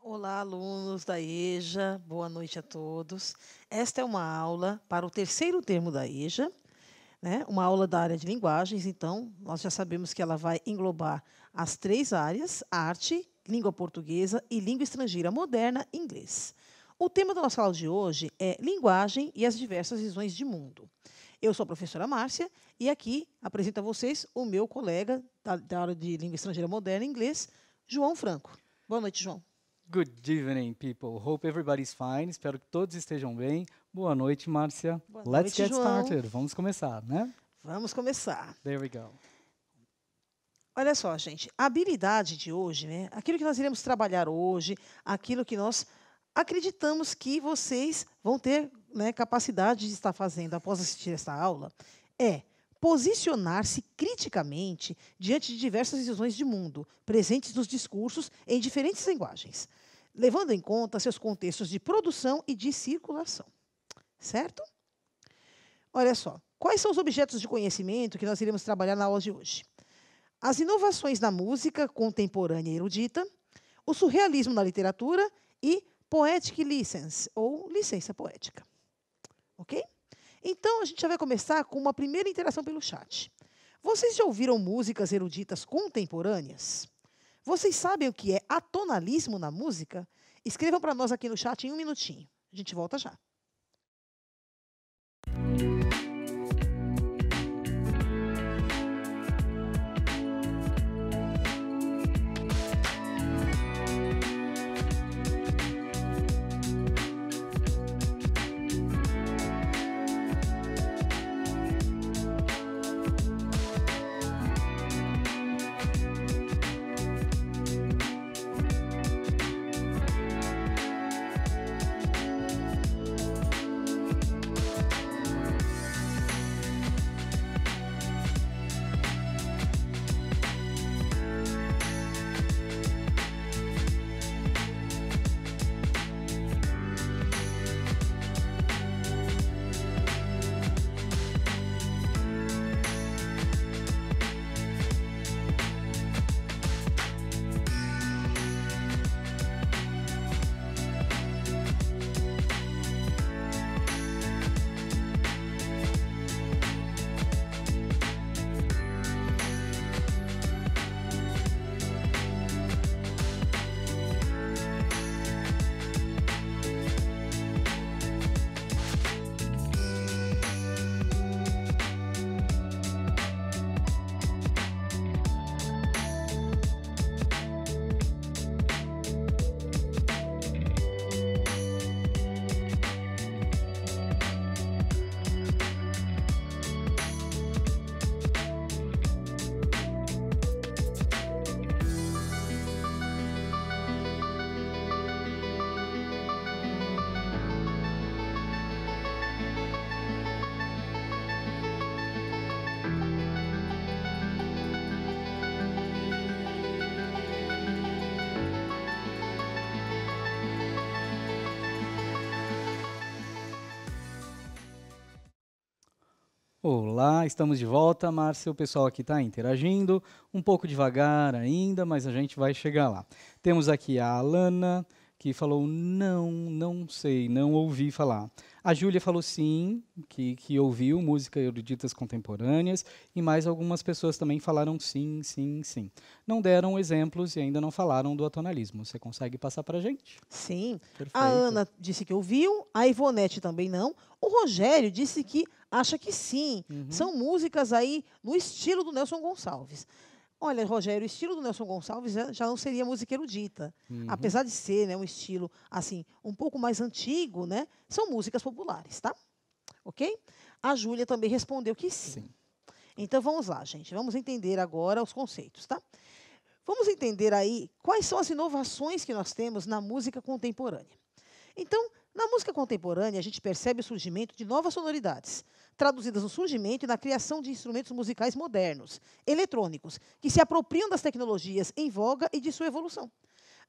Olá, alunos da EJA, boa noite a todos. Esta é uma aula para o terceiro termo da EJA, né? Uma aula da área de linguagens, então, nós já sabemos que ela vai englobar as três áreas: arte, língua portuguesa e língua estrangeira moderna, inglês. O tema da nossa aula de hoje é linguagem e as diversas visões de mundo. Eu sou a professora Márcia e aqui apresento a vocês o meu colega da área de língua estrangeira moderna, inglês, João Franco. Boa noite, João. Good evening, people. Hope everybody's fine. Espero que todos estejam bem. Boa noite, Márcia. Boa Let's noite, get João. started. Vamos começar, né? Vamos começar. There we go. Olha só, gente, a habilidade de hoje, né? Aquilo que nós iremos trabalhar hoje, aquilo que nós acreditamos que vocês vão ter, né, capacidade de estar fazendo após assistir esta aula, é posicionar-se criticamente diante de diversas visões de mundo presentes nos discursos em diferentes linguagens, levando em conta seus contextos de produção e de circulação. Certo? Olha só, quais são os objetos de conhecimento que nós iremos trabalhar na aula de hoje? As inovações na música contemporânea e erudita, o surrealismo na literatura e poetic license, ou licença poética. Ok? Então, a gente já vai começar com uma primeira interação pelo chat. Vocês já ouviram músicas eruditas contemporâneas? Vocês sabem o que é atonalismo na música? Escrevam para nós aqui no chat em um minutinho. A gente volta já. Olá, estamos de volta, Márcia. O pessoal aqui está interagindo, um pouco devagar ainda, mas a gente vai chegar lá. Temos aqui a Alana, que falou não sei, não ouvi falar. A Júlia falou sim, que ouviu música eruditas contemporâneas, e mais algumas pessoas também falaram sim. Não deram exemplos e ainda não falaram do atonalismo. Você consegue passar para a gente? Sim. Perfeito. A Ana disse que ouviu, a Ivonete também não. O Rogério disse que acha que sim. São músicas aí no estilo do Nelson Gonçalves. Olha, Rogério, o estilo do Nelson Gonçalves já não seria música erudita. Apesar de ser, né, um estilo assim um pouco mais antigo, né, são músicas populares, tá? Ok? A Júlia também respondeu que sim. Então vamos lá, gente. Vamos entender agora os conceitos, tá? Vamos entender aí quais são as inovações que nós temos na música contemporânea. Então, na música contemporânea, a gente percebe o surgimento de novas sonoridades, traduzidas no surgimento e na criação de instrumentos musicais modernos, eletrônicos, que se apropriam das tecnologias em voga e de sua evolução.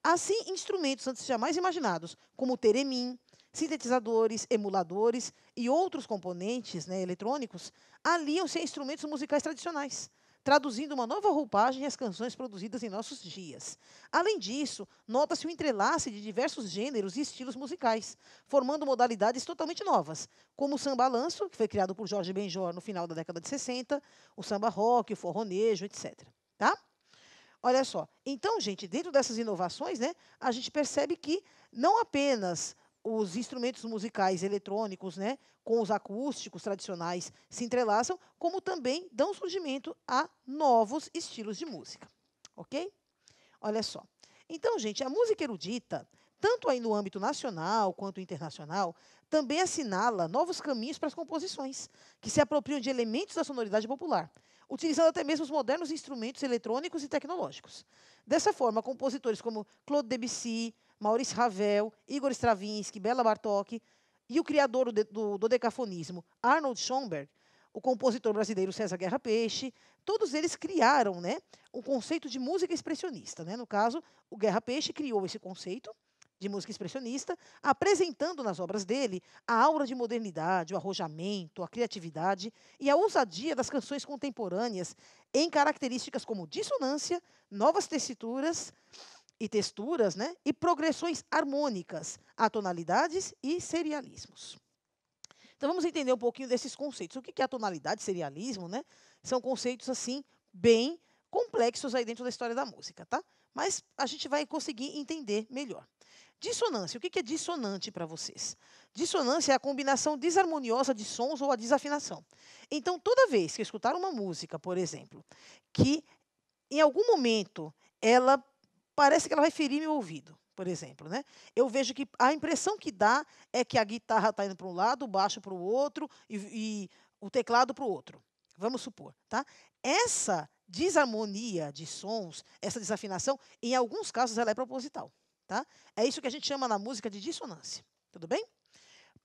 Assim, instrumentos antes jamais imaginados, como o teremin, sintetizadores, emuladores e outros componentes, né, eletrônicos, aliam-se a instrumentos musicais tradicionais, traduzindo uma nova roupagem às canções produzidas em nossos dias. Além disso, nota-se o entrelace de diversos gêneros e estilos musicais, formando modalidades totalmente novas, como o samba-lanço, que foi criado por Jorge Benjor no final da década de 60, o samba rock, o forronejo, etc. Tá? Olha só. Então, gente, dentro dessas inovações, né, a gente percebe que não apenas os instrumentos musicais eletrônicos, né, com os acústicos tradicionais se entrelaçam, como também dão surgimento a novos estilos de música. Ok? Olha só. Então, gente, a música erudita, tanto aí no âmbito nacional quanto internacional, também assinala novos caminhos para as composições, que se apropriam de elementos da sonoridade popular, utilizando até mesmo os modernos instrumentos eletrônicos e tecnológicos. Dessa forma, compositores como Claude Debussy, Maurice Ravel, Igor Stravinsky, Béla Bartók e o criador do dodecafonismo, Arnold Schoenberg, o compositor brasileiro César Guerra Peixe, todos eles criaram, né, o conceito de música expressionista. Né? No caso, o Guerra Peixe criou esse conceito de música expressionista, apresentando nas obras dele a aura de modernidade, o arrojamento, a criatividade e a ousadia das canções contemporâneas em características como dissonância, novas tessituras e texturas, né, e progressões harmônicas, atonalidades e serialismos. Então vamos entender um pouquinho desses conceitos. O que é a tonalidade, serialismo, né? São conceitos assim bem complexos aí dentro da história da música, tá? Mas a gente vai conseguir entender melhor. Dissonância. O que é dissonante para vocês? Dissonância é a combinação desarmoniosa de sons ou a desafinação. Então, toda vez que eu escutar uma música, por exemplo, que em algum momento ela parece que ela vai ferir meu ouvido, por exemplo, né? Eu vejo que a impressão que dá é que a guitarra está indo para um lado, o baixo para o outro e o teclado para o outro. Vamos supor, tá? Essa desarmonia de sons, essa desafinação, em alguns casos ela é proposital, tá? É isso que a gente chama na música de dissonância. Tudo bem?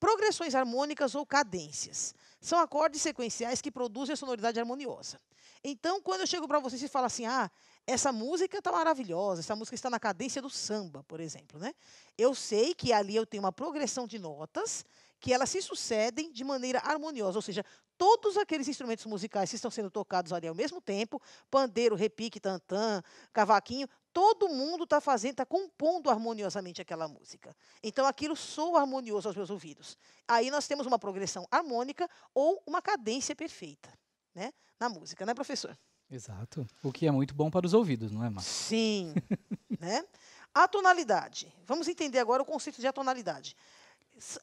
Progressões harmônicas ou cadências. São acordes sequenciais que produzem a sonoridade harmoniosa. Então, quando eu chego para vocês e falo assim, essa música está maravilhosa, essa música está na cadência do samba, por exemplo, né? Eu sei que ali eu tenho uma progressão de notas que elas se sucedem de maneira harmoniosa, ou seja, todos aqueles instrumentos musicais que estão sendo tocados ali ao mesmo tempo, pandeiro, repique, tantã, cavaquinho, todo mundo está fazendo, está compondo harmoniosamente aquela música. Então, aquilo soa harmonioso aos meus ouvidos. Aí nós temos uma progressão harmônica ou uma cadência perfeita, né, na música, né, professor? Exato. O que é muito bom para os ouvidos, não é, Márcia? Sim. Né? Atonalidade. Vamos entender agora o conceito de atonalidade.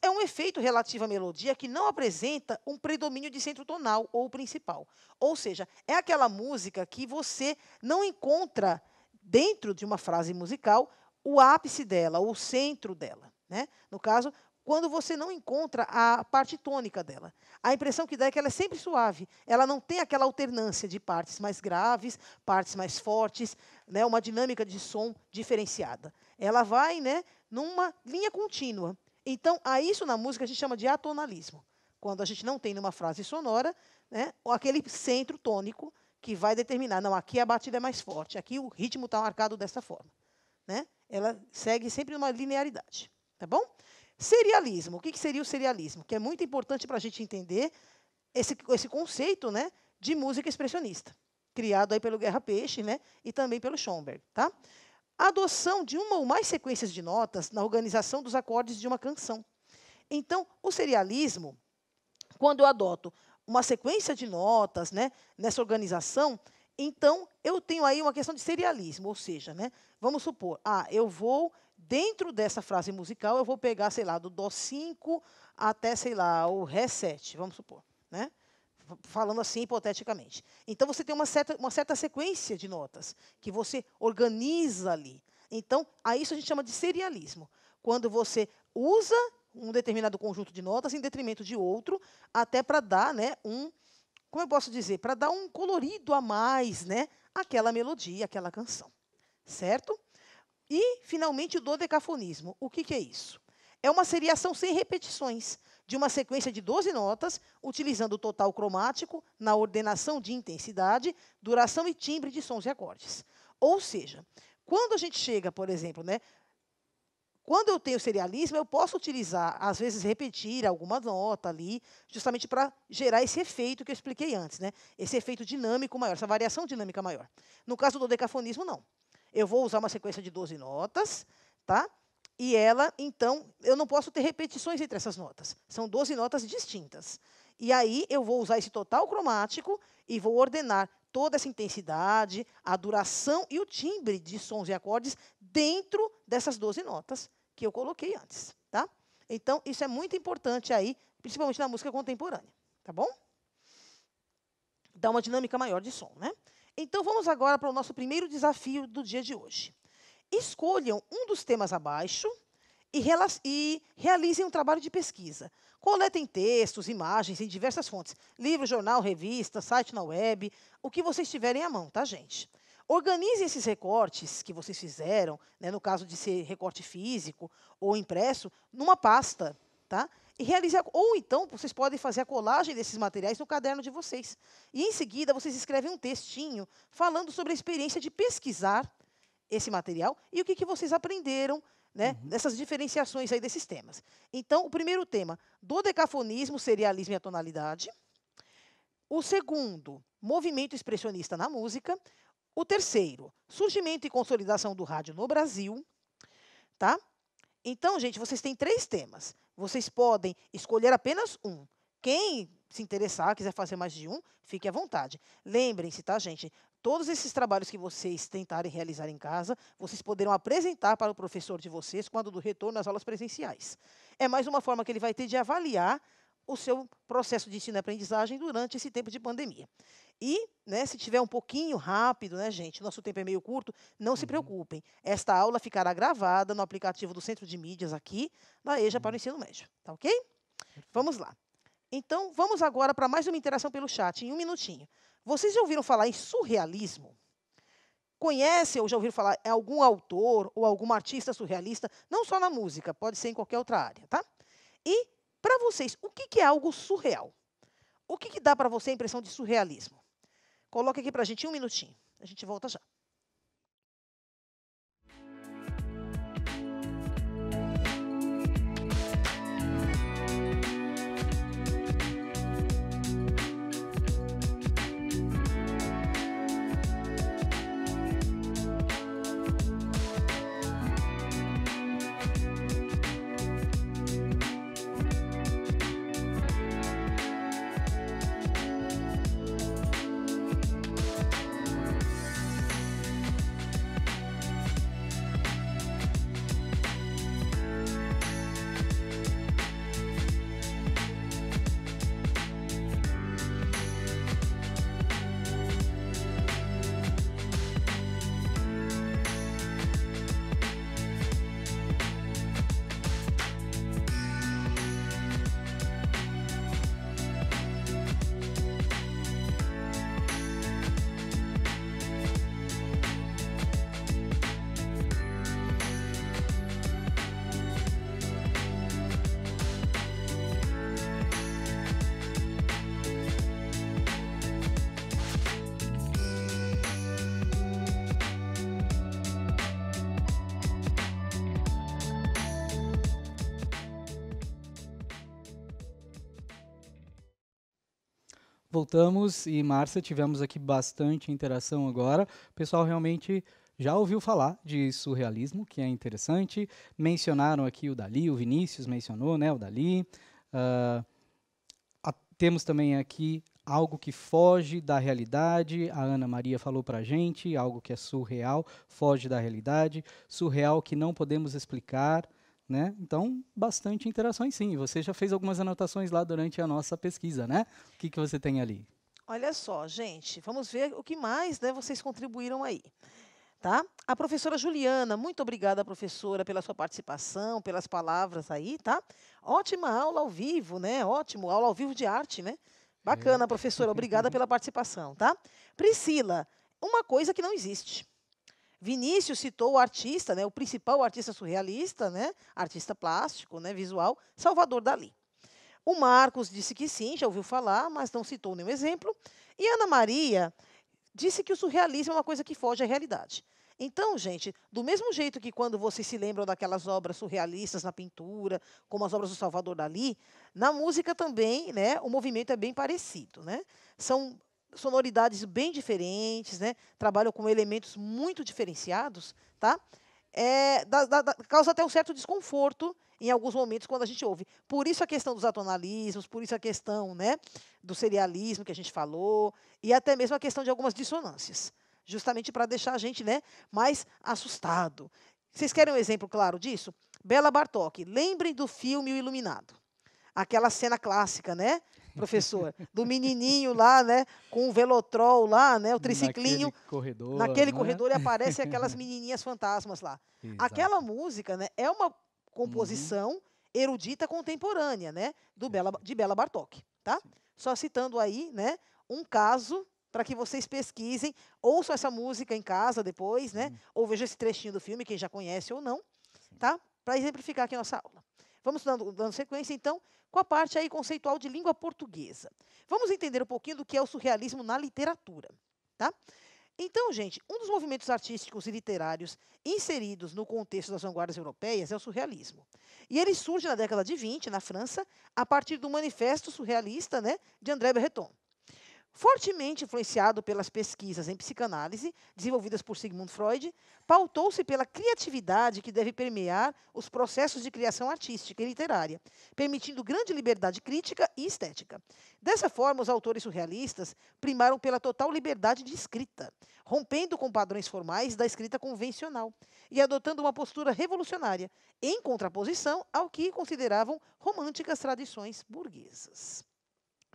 É um efeito relativo à melodia que não apresenta um predomínio de centro tonal ou principal. Ou seja, é aquela música que você não encontra dentro de uma frase musical o ápice dela, o centro dela. Né? No caso, quando você não encontra a parte tônica dela. A impressão que dá é que ela é sempre suave. Ela não tem aquela alternância de partes mais graves, partes mais fortes, né, uma dinâmica de som diferenciada. Ela vai, né, numa linha contínua. Então, a isso na música a gente chama de atonalismo. Quando a gente não tem numa frase sonora, né, aquele centro tônico que vai determinar, não, aqui a batida é mais forte, aqui o ritmo está marcado dessa forma. Né? Ela segue sempre numa linearidade. Tá bom? Serialismo. O que seria o serialismo? Que é muito importante para a gente entender esse conceito, né, de música expressionista, criado aí pelo Guerra Peixe, né, e também pelo Schoenberg. Tá? A adoção de uma ou mais sequências de notas na organização dos acordes de uma canção. Então, o serialismo, quando eu adoto uma sequência de notas, né, nessa organização, então eu tenho aí uma questão de serialismo, ou seja, né, vamos supor, eu vou, dentro dessa frase musical, eu vou pegar, sei lá, do Dó5 até, sei lá, o Ré7, vamos supor, né? Falando assim hipoteticamente. Então, você tem uma certa sequência de notas que você organiza ali. Então, a isso a gente chama de serialismo. Quando você usa um determinado conjunto de notas em detrimento de outro, até para dar, né, como eu posso dizer, para dar um colorido a mais, né, àquela melodia, àquela canção. Certo? E, finalmente, o dodecafonismo. O que é isso? É uma seriação sem repetições, de uma sequência de 12 notas, utilizando o total cromático na ordenação de intensidade, duração e timbre de sons e acordes. Ou seja, quando a gente chega, por exemplo, né, Quando eu tenho serialismo, eu posso utilizar, às vezes, repetir alguma nota ali, justamente para gerar esse efeito que eu expliquei antes, né? Esse efeito dinâmico maior, essa variação dinâmica maior. No caso do decafonismo, não. Eu vou usar uma sequência de 12 notas, tá? E ela, então, eu não posso ter repetições entre essas notas. São 12 notas distintas. E aí eu vou usar esse total cromático e vou ordenar toda essa intensidade, a duração e o timbre de sons e acordes dentro dessas 12 notas que eu coloquei antes, tá? Então, isso é muito importante aí, principalmente na música contemporânea, tá bom? Dá uma dinâmica maior de som, né? Então, vamos agora para o nosso primeiro desafio do dia de hoje. Escolham um dos temas abaixo e realizem um trabalho de pesquisa. Coletem textos, imagens em diversas fontes. Livro, jornal, revista, site na web, o que vocês tiverem à mão, tá, gente? Organizem esses recortes que vocês fizeram, né, no caso de ser recorte físico ou impresso, numa pasta, tá? E realize, ou então, vocês podem fazer a colagem desses materiais no caderno de vocês. E, em seguida, vocês escrevem um textinho falando sobre a experiência de pesquisar esse material e o que vocês aprenderam, né, nessas diferenciações aí desses temas. Então, o primeiro tema, dodecafonismo, serialismo e atonalidade. O segundo, movimento expressionista na música. O terceiro, surgimento e consolidação do rádio no Brasil. Tá? Então, gente, vocês têm 3 temas. Vocês podem escolher apenas um. Quem se interessar, quiser fazer mais de um, fique à vontade. Lembrem-se, tá, gente? Todos esses trabalhos que vocês tentarem realizar em casa, vocês poderão apresentar para o professor de vocês quando do retorno às aulas presenciais. É mais uma forma que ele vai ter de avaliar o seu processo de ensino e aprendizagem durante esse tempo de pandemia. E, né, se tiver um pouquinho rápido, né, gente, nosso tempo é meio curto, não se preocupem. Esta aula ficará gravada no aplicativo do Centro de Mídias aqui, da EJA para o ensino médio. Tá ok? Vamos lá. Então, vamos agora para mais uma interação pelo chat, em um minutinho. Vocês já ouviram falar em surrealismo? Conhecem ou já ouviram falar em algum autor ou algum artista surrealista? Não só na música, pode ser em qualquer outra área, tá? E, para vocês, o que é algo surreal? O que dá para você a impressão de surrealismo? Coloque aqui para a gente um minutinho. A gente volta já. Voltamos e, Márcia, tivemos aqui bastante interação agora. O pessoal realmente já ouviu falar de surrealismo, que é interessante. Mencionaram aqui o Dalí, o Vinícius mencionou, né, o Dalí. Temos também aqui algo que foge da realidade. A Ana Maria falou para a gente, algo que é surreal, foge da realidade. Surreal que não podemos explicar. Né? Então, bastante interações, sim. Você já fez algumas anotações lá durante a nossa pesquisa, né? O que você tem ali? Olha só, gente, vamos ver o que mais, né, vocês contribuíram aí. Tá? A professora Juliana, muito obrigada, professora, pela sua participação, pelas palavras aí, tá? Ótima aula ao vivo, né? Ótimo, aula ao vivo de arte, né? Bacana, professora, obrigada pela participação, tá? Priscila, uma coisa que não existe. Vinícius citou o artista, né, o principal artista surrealista, né, artista plástico, né, visual, Salvador Dalí. O Marcos disse que sim, já ouviu falar, mas não citou nenhum exemplo. E Ana Maria disse que o surrealismo é uma coisa que foge à realidade. Então, gente, do mesmo jeito que quando vocês se lembram daquelas obras surrealistas na pintura, como as obras do Salvador Dalí, na música também, né, o movimento é bem parecido, né? São sonoridades bem diferentes, né? Trabalham com elementos muito diferenciados, tá? Causa até um certo desconforto em alguns momentos quando a gente ouve. Por isso a questão dos atonalismos, por isso a questão, né, do serialismo que a gente falou, e até mesmo a questão de algumas dissonâncias, justamente para deixar a gente, né, mais assustado. Vocês querem um exemplo claro disso? Bela Bartok, lembrem do filme O Iluminado. Aquela cena clássica, né, professor? Do menininho lá, né, com o velotrol lá, né, o Naquele triciclinho, corredor, naquele né? corredor e aparecem aquelas menininhas fantasmas lá. Aquela Exato. música, né, é uma Uhum. composição erudita contemporânea, né, Perfeito. de Bela Bartok, tá? Sim. Só citando aí, né, um caso para que vocês pesquisem, ouçam essa música em casa depois, né, Sim, ou vejam esse trechinho do filme, quem já conhece ou não, sim. tá? Para exemplificar aqui a nossa aula. Vamos dando sequência, então, com a parte aí conceitual de língua portuguesa. Vamos entender um pouquinho do que é o surrealismo na literatura, tá? Então, gente, um dos movimentos artísticos e literários inseridos no contexto das vanguardas europeias é o surrealismo. E ele surge na década de 20, na França, a partir do Manifesto Surrealista, né, de André Breton. Fortemente influenciado pelas pesquisas em psicanálise desenvolvidas por Sigmund Freud, pautou-se pela criatividade que deve permear os processos de criação artística e literária, permitindo grande liberdade crítica e estética. Dessa forma, os autores surrealistas primaram pela total liberdade de escrita, rompendo com padrões formais da escrita convencional e adotando uma postura revolucionária, em contraposição ao que consideravam românticas tradições burguesas.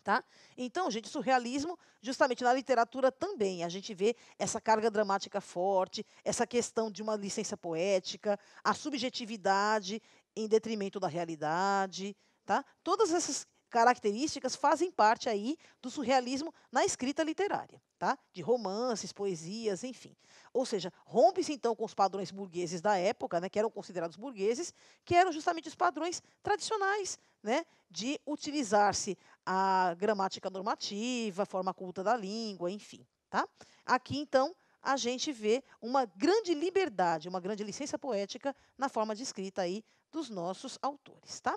Tá? Então, gente, surrealismo, justamente na literatura também, a gente vê essa carga dramática forte, essa questão de uma licença poética, a subjetividade em detrimento da realidade, tá? Todas essas características fazem parte aí do surrealismo na escrita literária, tá? De romances, poesias, enfim. Ou seja, rompe-se então com os padrões burgueses da época, né, que eram considerados burgueses, que eram justamente os padrões tradicionais, né, de utilizar-se a gramática normativa, a forma culta da língua, enfim, tá? Aqui, então, a gente vê uma grande liberdade, uma grande licença poética na forma de escrita aí dos nossos autores, tá?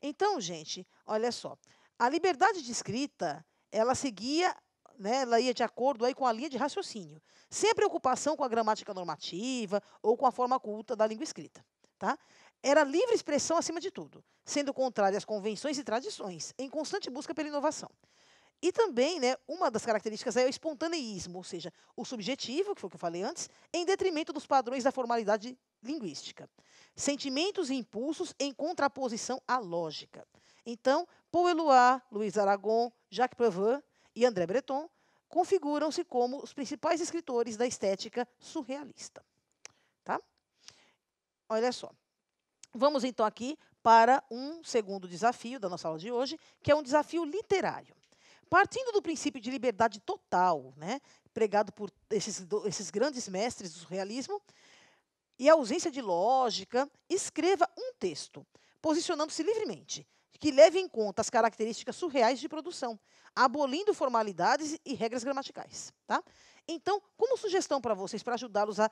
Então, gente, olha só, a liberdade de escrita, ela seguia, né, ela ia de acordo aí com a linha de raciocínio, sem preocupação com a gramática normativa ou com a forma culta da língua escrita, tá? Era livre expressão acima de tudo, sendo contrária às convenções e tradições, em constante busca pela inovação. E também, né, uma das características é o espontaneísmo, ou seja, o subjetivo, que foi o que eu falei antes, em detrimento dos padrões da formalidade linguística. Sentimentos e impulsos em contraposição à lógica. Então, Paul Eluard, Luiz Aragon, Jacques Prévert e André Breton configuram-se como os principais escritores da estética surrealista. Tá? Olha só. Vamos então aqui para um segundo desafio da nossa aula de hoje, que é um desafio literário. Partindo do princípio de liberdade total, né, pregado por esses grandes mestres do surrealismo, e a ausência de lógica, escreva um texto, posicionando-se livremente, que leve em conta as características surreais de produção, abolindo formalidades e regras gramaticais. Tá? Então, como sugestão para vocês, para ajudá-los a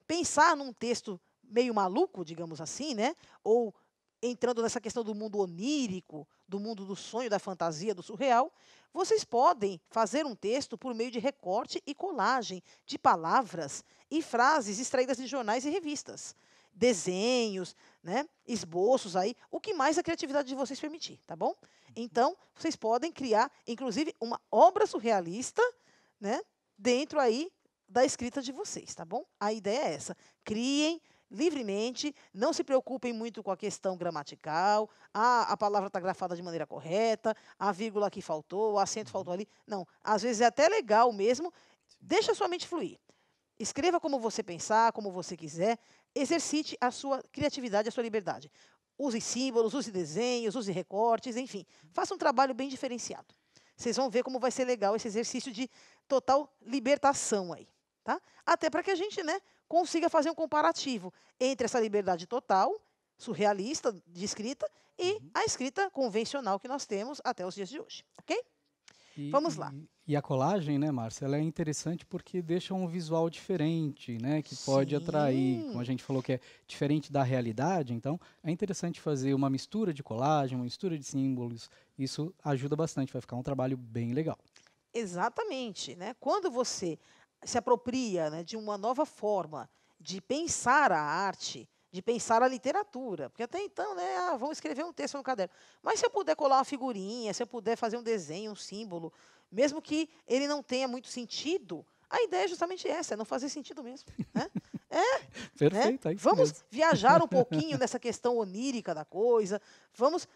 pensar num texto meio maluco, digamos assim, né? Ou entrando nessa questão do mundo onírico, do mundo do sonho, da fantasia, do surreal, vocês podem fazer um texto por meio de recorte e colagem de palavras e frases extraídas de jornais e revistas, desenhos, né, esboços aí, o que mais a criatividade de vocês permitir, tá bom? Então, vocês podem criar, inclusive, uma obra surrealista, né, dentro aí da escrita de vocês, tá bom? A ideia é essa. Criem livremente, não se preocupem muito com a questão gramatical, a palavra está grafada de maneira correta, a vírgula aqui faltou, o acento faltou Uhum. ali. Não, às vezes é até legal mesmo, Sim. deixa a sua mente fluir. Escreva como você pensar, como você quiser, exercite a sua criatividade, a sua liberdade. Use símbolos, use desenhos, use recortes, enfim, faça um trabalho bem diferenciado. Vocês vão ver como vai ser legal esse exercício de total libertação aí, tá? Até para que a gente, né, consiga fazer um comparativo entre essa liberdade total, surrealista de escrita, e Uhum. a escrita convencional que nós temos até os dias de hoje, ok? Vamos lá. E a colagem, né, Márcia, ela é interessante porque deixa um visual diferente, né, que pode atrair, como a Sim, gente falou que é diferente da realidade, então é interessante fazer uma mistura de colagem, uma mistura de símbolos, isso ajuda bastante, vai ficar um trabalho bem legal. exatamente, né? Quando você se apropria, né, de uma nova forma de pensar a arte, de pensar a literatura, porque até então, né, vamos escrever um texto no caderno. Mas se eu puder colar uma figurinha, se eu puder fazer um desenho, um símbolo, mesmo que ele não tenha muito sentido, a ideia é justamente essa, é não fazer sentido mesmo, né? É, né? Perfeito, é isso Vamos mesmo. viajar um pouquinho nessa questão onírica da coisa, vamos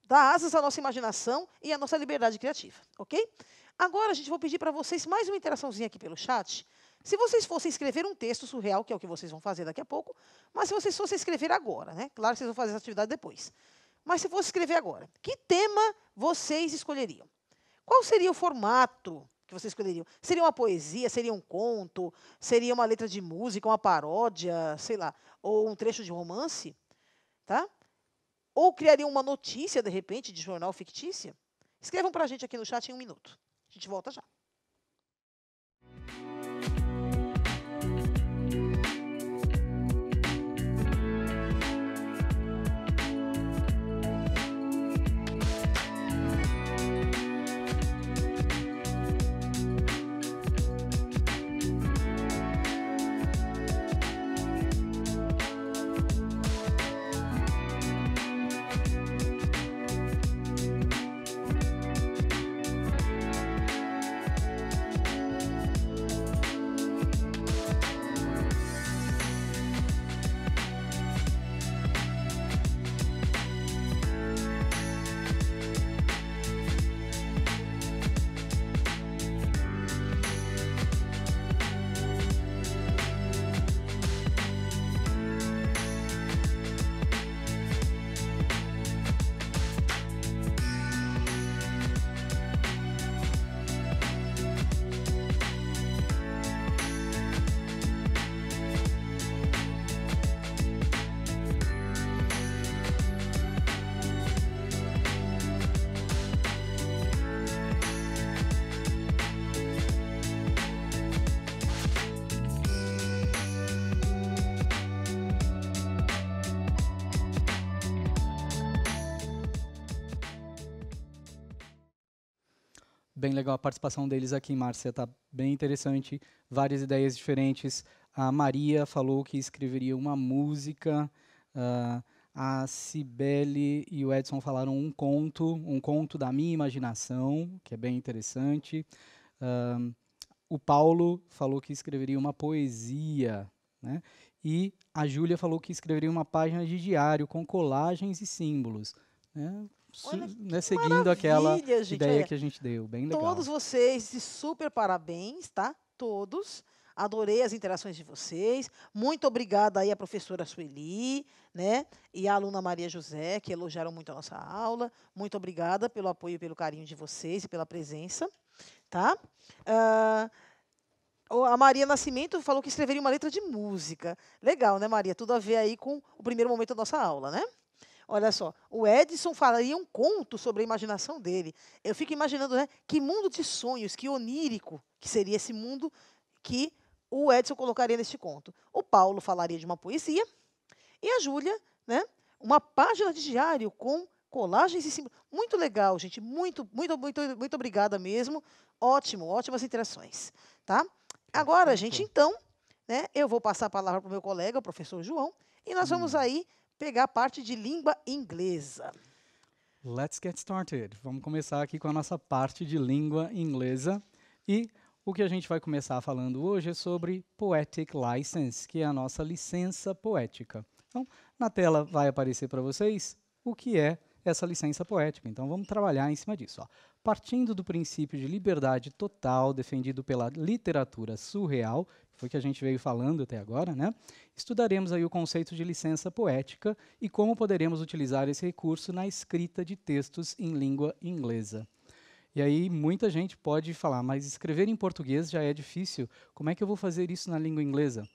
dar asas à nossa imaginação e à nossa liberdade criativa, ok? Agora, gente, vou pedir para vocês mais uma interaçãozinha aqui pelo chat. Se vocês fossem escrever um texto surreal, que é o que vocês vão fazer daqui a pouco, mas se vocês fossem escrever agora, né? Claro que vocês vão fazer essa atividade depois. Mas se fosse escrever agora, que tema vocês escolheriam? Qual seria o formato que vocês escolheriam? Seria uma poesia, seria um conto, seria uma letra de música, uma paródia, sei lá, ou um trecho de romance, tá? Ou criariam uma notícia, de repente, de jornal fictícia? Escrevam para a gente aqui no chat em 1 minuto. A gente volta já. Bem legal a participação deles aqui, Márcia, está bem interessante, várias ideias diferentes. A Maria falou que escreveria uma música, ah, a Cibele e o Edson falaram um conto da minha imaginação, que é bem interessante. Ah, o Paulo falou que escreveria uma poesia, né? E a Júlia falou que escreveria uma página de diário com colagens e símbolos, né? Olha Né, que seguindo aquela maravilha, gente. ideia Olha, que a gente deu, bem todos legal. vocês, de super parabéns, tá? Todos. Adorei as interações de vocês. Muito obrigada aí à professora Sueli, né? E à aluna Maria José, que elogiaram muito a nossa aula. Muito obrigada pelo apoio e pelo carinho de vocês e pela presença, tá? Ah, a Maria Nascimento falou que escreveria uma letra de música. Legal, né, Maria? Tudo a ver aí com o primeiro momento da nossa aula, né? Olha só, o Edson falaria um conto sobre a imaginação dele. Eu fico imaginando, né, que mundo de sonhos, que onírico que seria esse mundo que o Edson colocaria neste conto. O Paulo falaria de uma poesia e a Júlia, né, uma página de diário com colagens e símbolos. Muito legal, gente. Muito obrigada mesmo. Ótimo, ótimas interações, tá? Agora, gente, Perfeito. então, né, eu vou passar a palavra para o meu colega, o professor João, e nós vamos aí pegar a parte de língua inglesa. Let's get started. Vamos começar aqui com a nossa parte de língua inglesa. E o que a gente vai começar falando hoje é sobre Poetic License, que é a nossa licença poética. Então, na tela vai aparecer para vocês o que é essa licença poética. Então, vamos trabalhar em cima disso. Ó. Partindo do princípio de liberdade total defendido pela literatura surreal, que foi o que a gente veio falando até agora, né? Estudaremos aí o conceito de licença poética e como poderemos utilizar esse recurso na escrita de textos em língua inglesa. E aí muita gente pode falar, mas escrever em português já é difícil, como é que eu vou fazer isso na língua inglesa?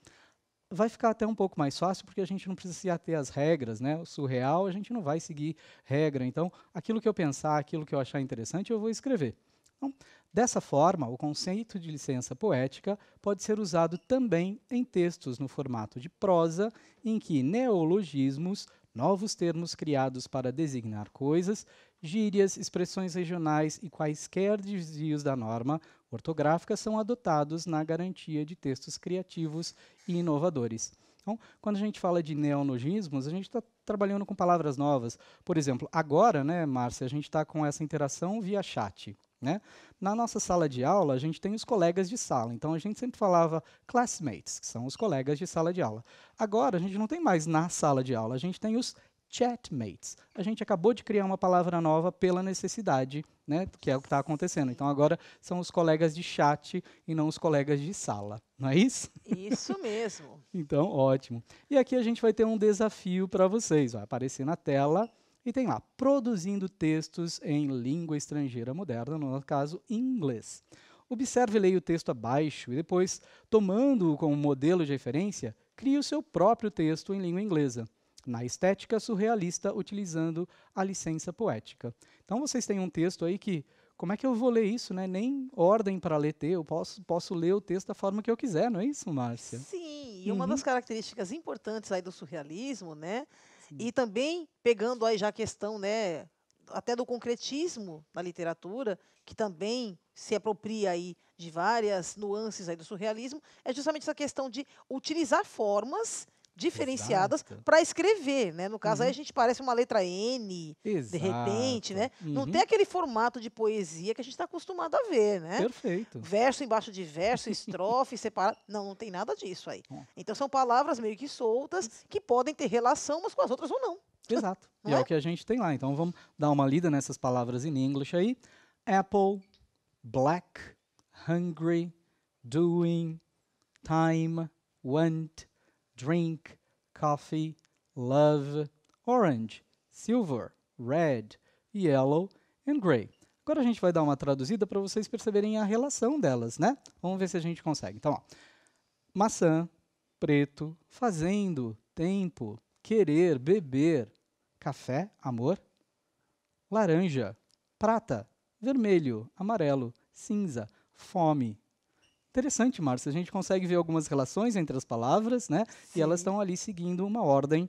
Vai ficar até um pouco mais fácil, porque a gente não precisa se ater às regras, né? O surreal, a gente não vai seguir regra. Então, aquilo que eu pensar, aquilo que eu achar interessante, eu vou escrever. Então, dessa forma, o conceito de licença poética pode ser usado também em textos no formato de prosa, em que neologismos, novos termos criados para designar coisas, gírias, expressões regionais e quaisquer desvios da norma ortográfica são adotados na garantia de textos criativos e inovadores. Então, quando a gente fala de neologismos, a gente está trabalhando com palavras novas. Por exemplo, agora, né, Márcia, a gente está com essa interação via chat. Né? Na nossa sala de aula, a gente tem os colegas de sala. Então, a gente sempre falava classmates, que são os colegas de sala de aula. Agora, a gente não tem mais na sala de aula, a gente tem os chatmates. A gente acabou de criar uma palavra nova pela necessidade, né, que é o que está acontecendo. Então, agora são os colegas de chat e não os colegas de sala. Não é isso? Isso mesmo. Então, ótimo. E aqui a gente vai ter um desafio para vocês. Vai aparecer na tela e tem lá, produzindo textos em língua estrangeira moderna, no nosso caso, inglês. Observe e leia o texto abaixo e depois, tomando-o como modelo de referência, crie o seu próprio texto em língua inglesa, na estética surrealista, utilizando a licença poética. Então, vocês têm um texto aí que, como é que eu vou ler isso? Né? Nem ordem para ler eu posso ler o texto da forma que eu quiser, não é isso, Márcia? Sim, e uma das características importantes aí do surrealismo, né? E também pegando aí já a questão, né, até do concretismo na literatura, que também se apropria aí de várias nuances aí do surrealismo, é justamente essa questão de utilizar formas diferenciadas Exato. para escrever, né? No caso aí a gente parece uma letra N, de repente, Exato. né? Não tem aquele formato de poesia que a gente está acostumado a ver, né? Perfeito. Verso embaixo de verso, estrofe, separado. Não, não tem nada disso aí. Ó, Então são palavras meio que soltas que podem ter relação umas com as outras ou não. exato. E Não é é? o que a gente tem lá. Então vamos dar uma lida nessas palavras em English aí. Apple, black, hungry, doing, time, want, drink, coffee, love, orange, silver, red, yellow and gray. Agora a gente vai dar uma traduzida para vocês perceberem a relação delas, né? Vamos ver se a gente consegue. Então, ó, maçã, preto, fazendo, tempo, querer, beber, café, amor, laranja, prata, vermelho, amarelo, cinza, fome. Interessante, Márcia. A gente consegue ver algumas relações entre as palavras, né? E elas Sim. estão ali seguindo uma ordem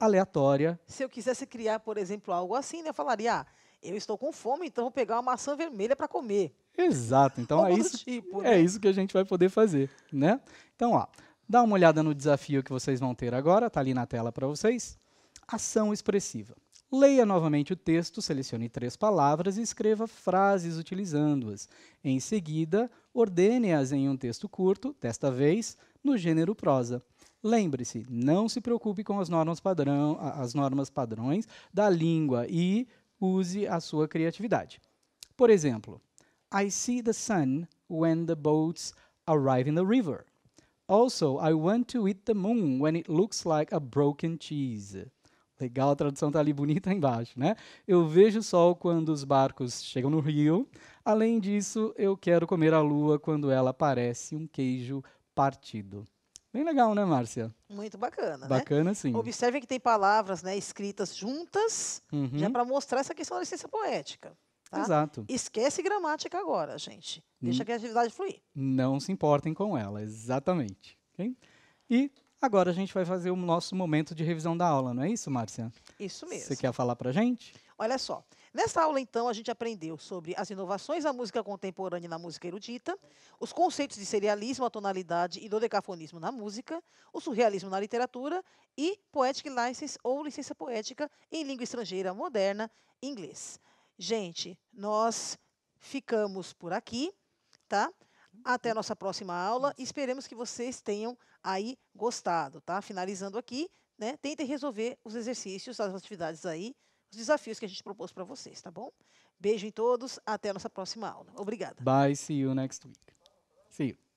aleatória. Se eu quisesse criar, por exemplo, algo assim, né, eu falaria, eu estou com fome, então vou pegar uma maçã vermelha para comer. Exato. Então Algo do tipo, é né? isso que a gente vai poder fazer, né? Então, ó, dá uma olhada no desafio que vocês vão ter agora, tá ali na tela para vocês. Ação expressiva. Leia novamente o texto, selecione 3 palavras e escreva frases utilizando-as. Em seguida, ordene-as em um texto curto, desta vez no gênero prosa. Lembre-se, não se preocupe com as normas padrões da língua e use a sua criatividade. Por exemplo, I see the sun when the boats arrive in the river. Also, I want to eat the moon when it looks like a broken cheese. Legal, a tradução está ali bonita embaixo, né? Eu vejo o sol quando os barcos chegam no rio. Além disso, eu quero comer a lua quando ela parece um queijo partido. Bem legal, né, Márcia? Muito bacana, né? Bacana, sim. Observem que tem palavras, né, escritas juntas, já Uhum, para mostrar essa questão da licença poética. Tá? exato. Esquece gramática agora, gente. Deixa a criatividade fluir. Não se importem com ela, exatamente. Ok? E agora a gente vai fazer o nosso momento de revisão da aula, não é isso, Márcia? Isso Você mesmo. quer falar pra gente? Olha só, nessa aula então a gente aprendeu sobre as inovações da música contemporânea na música erudita, os conceitos de serialismo, a tonalidade e dodecafonismo na música, o surrealismo na literatura e poetic license ou licença poética em língua estrangeira moderna, inglês. Gente, nós ficamos por aqui, tá? Até a nossa próxima aula. Esperemos que vocês tenham aí gostado, tá? Finalizando aqui, né? Tentem resolver os exercícios, as atividades aí, os desafios que a gente propôs para vocês, tá bom? Beijo em todos, até a nossa próxima aula. Obrigada. Bye, see you next week. See you.